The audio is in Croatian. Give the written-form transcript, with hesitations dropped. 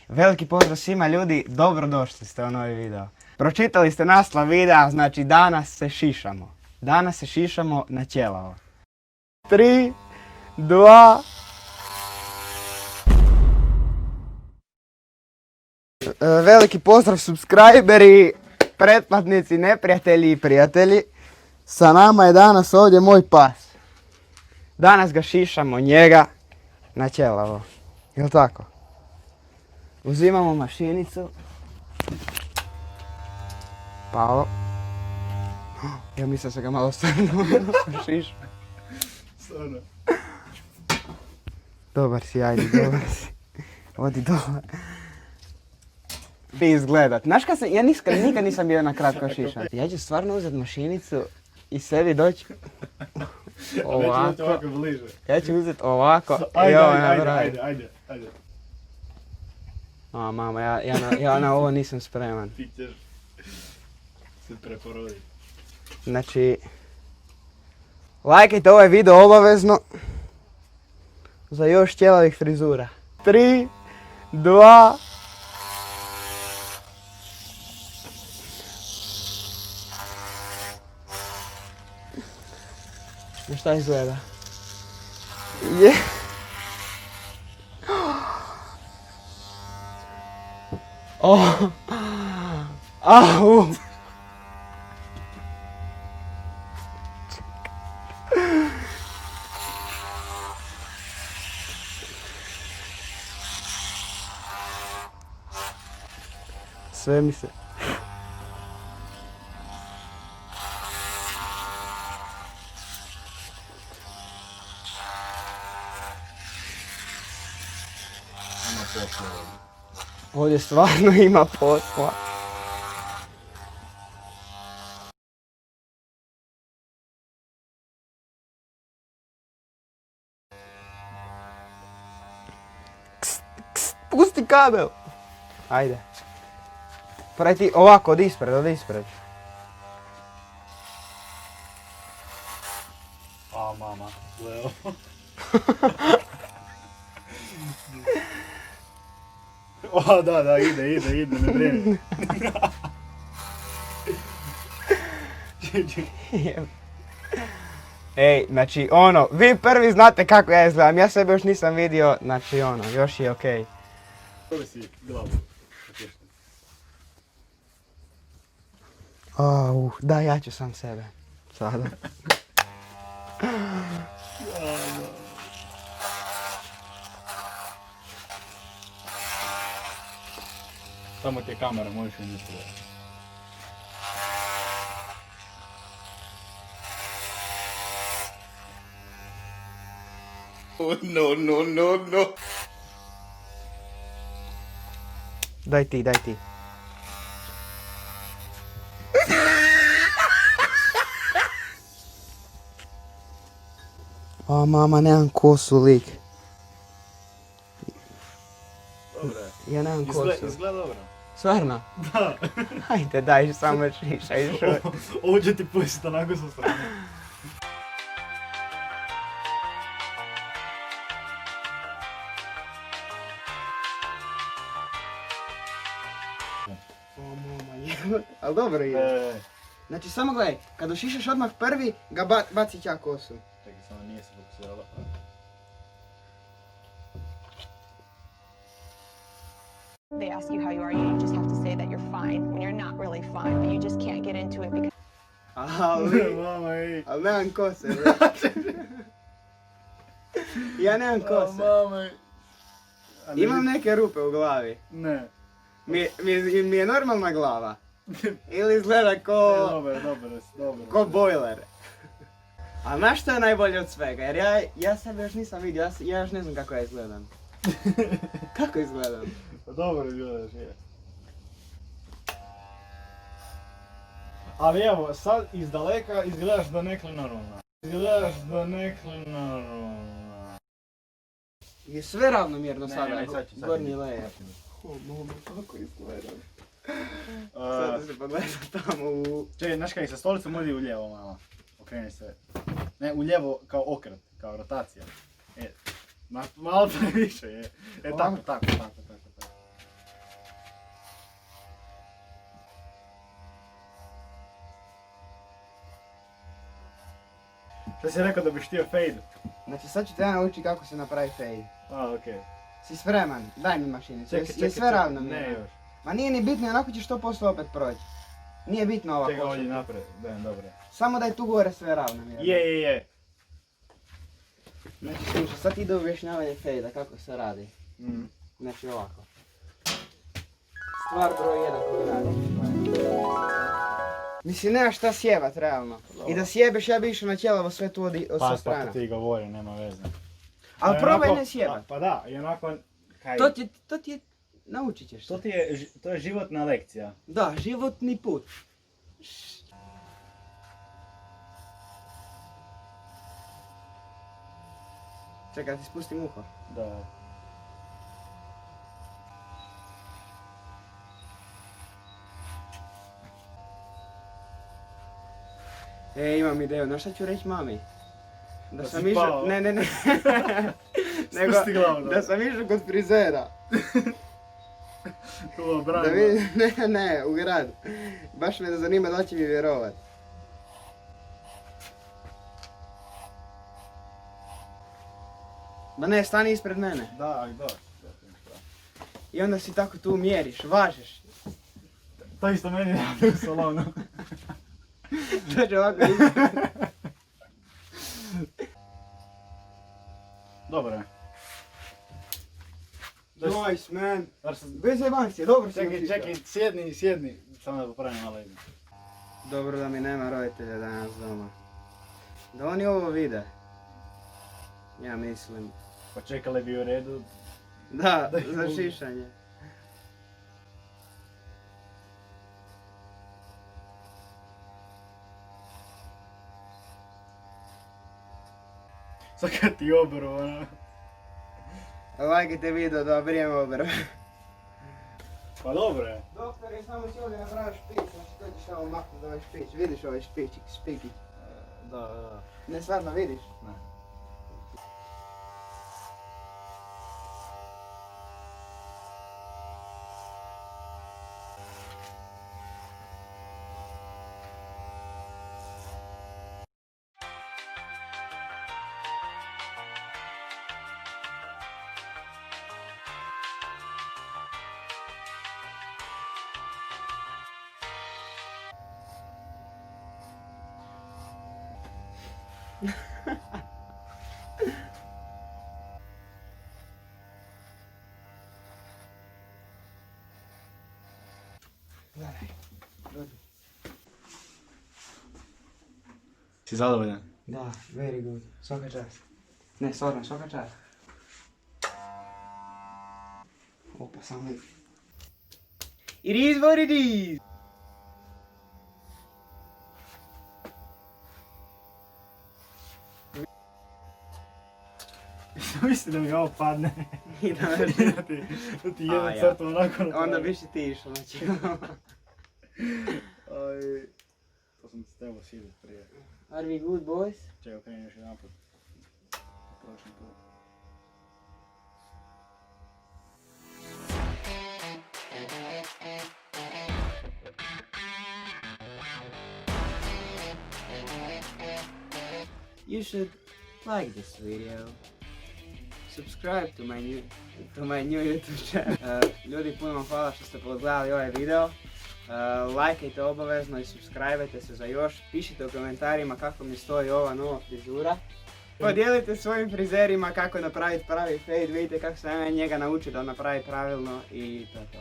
Veliki pozdrav svima ljudi, dobrodošli ste u novi video. Pročitali ste naslov videa, znači danas se šišamo. Danas se šišamo na ćelavo. 3, 2... Veliki pozdrav subscriberi, pretplatnici, neprijatelji i prijatelji. Sa nama je danas ovdje moj pas. Danas ga šišamo njega na ćelavo. Jel' tako? Uzimamo mašinicu. Pao. Ja mislim se ga malo strnuo. Šiš. Stvarno. Dobar si, ajde, dobar si. Odi dobar. Ti izgledat. Znaš kad sam, ja nikad nisam bio na kratko šišan. Ja ću stvarno uzeti mašinicu i sebi doći ovako. Ovako bliže. Ja ću uzeti ovako. Ajde. A mama, ja na ovo nisam spreman. Ti ćeš se preporoditi. Znači, lajkajte ovaj video obavezno za još ćelavih frizura. 3, 2... Na šta izgleda? Je... Oh! Au! Sve mi se... Ima posla ovdje. Ovdje stvarno ima posla. Pusti kabel! Ajde. Pravi ti ovako, od ispred. A mama, Leo. O da, ide, ne brini. Ej, znači ono, vi prvi znate kako ja izgledam, ja sebe još nisam vidio, znači ono, još je okej. Koji si glavu? Da, ja ću sam sebe. Sada. Tamo ti je kamera, možeš i nešto da... Oh, no. Daj ti. O mama, nemam kosu, lik. Dobro je. Ja nemam kosu. Izgleda dobro. Stvarno? Da. Ajde, daj, samo šišaj. Ovo će ti pustiti onako sa strane. O mama, jebate. Ali dobro je. Znači, samo gledaj, kad ušišaš odmah prvi, ga baci ćak kosu. Čekaj, samo nije se fokusirala. They ask you how you are, you just have to say that you're fine when you're not really fine, but you just can't get into it because... Mama, ej. Ali nemam kose, ja nemam kose. Mama, Imam neke rupe u glavi. Ne. Mi je normalna glava. Ili izgleda ko bojler. A znaš što je najbolje od svega? Jer ja sebe još nisam vidio, ja još ne znam kako ja izgledam. Kako izgledam? Pa dobro izgledaš, je. Ali evo, sad iz daleka izgledaš donekle normalno. Je sve ravnomjerno sada, Ne, sad ću. gornji layer. O mama, kako izgledam. Sada se pogledam tamo u... Čekaj, znaš kaj, sa stolicom odi u lijevo malo. Okreni se. Ne, u lijevo kao okret, kao rotacija. Malo previše je. Tako. Šta si rekao da biš htio fade? Znači sad ću te ja naučiti kako se napravi fade. A, okej. Si spreman? Daj mi mašinicu. Čekaj, Je sve ravno mi? Ne još. Ma nije ni bitno, onako ćeš 100% opet proći. Nije bitno ova Čekaj, koša. ovdje napred. Da, dobro. Samo da je tu gore sve ravno mi. Je. Znači slušaj, sad ide objašnjavanje fejda, kako se radi. Mm. Znači ovako. Stvar broj 1 koju radiš. Mislim, nema šta sjebat realno. I da sjebeš, ja bi išao na ćelavo sve tu od sa Pa strana. to ti govori, nema veze. Ali probaj ne sjebat. Pa da, i onako... Kaj, To ti je, naučit ćeš to se. to je životna lekcija. Da, životni put. Čekaj, ti spustim uho. Da. Imam ideju, znaš šta ću reći mami? Da Da sam si išao, pao. ne. Spusti glavu, da sam išao kod frizera. To Da brano. vidim, ne, u grad. Baš me da zanima da li će mi vjerovat. Ma ne, stani ispred mene. Da, aj da. I onda si tako tu mjeriš, važeš. To isto meni radi u salonu. Dođe ovako ispred. Dobro je. Nice man. Bez jebancije, dobro si Čekaj, učišao. čekaj, sjedni. Samo da popravim malo jedno. Dobro da mi nema roditelja danas doma. Da oni ovo vide. Ja mislim. Pa čekali bi u redu. Da, Da ih za mogu. šišanje. Sad kad ti oberu, ono. Lajkajte video da vrijeme obrve. Pa dobro je. Doktor je samo si ovdje napravio špić, znači to ćeš samo maknuti ovaj špić. Vidiš ovaj špikić? Da. Ne, stvarno vidiš? Ne. Gledaj. Si zadovoljan? Da, very good. Svaka čast. Ne, stvarno, svaka čast. Opa, samo... It is what it is! Misli da mi ovo padne. I da me... Da ti jednu A, ja. crtu onako Onda napravi. bi si ti išao, znači... Aj, to sam s tebom sjedet prije. Are we good, boys? Čekaj, okrenim još jedan put. Prošli put. You should like this video. Subscribe to my new YouTube channel. Ljudi, puno vam hvala što ste pogledali ovaj video. Lajkajte obavezno i subscribe-ajte se za još. Pišite u komentarima kako mi stoji ova nova frizura. Podijelite svojim frizerima kako napraviti pravi fade. Vidite kako sam ja njega naučio da napravi pravilno i to je to.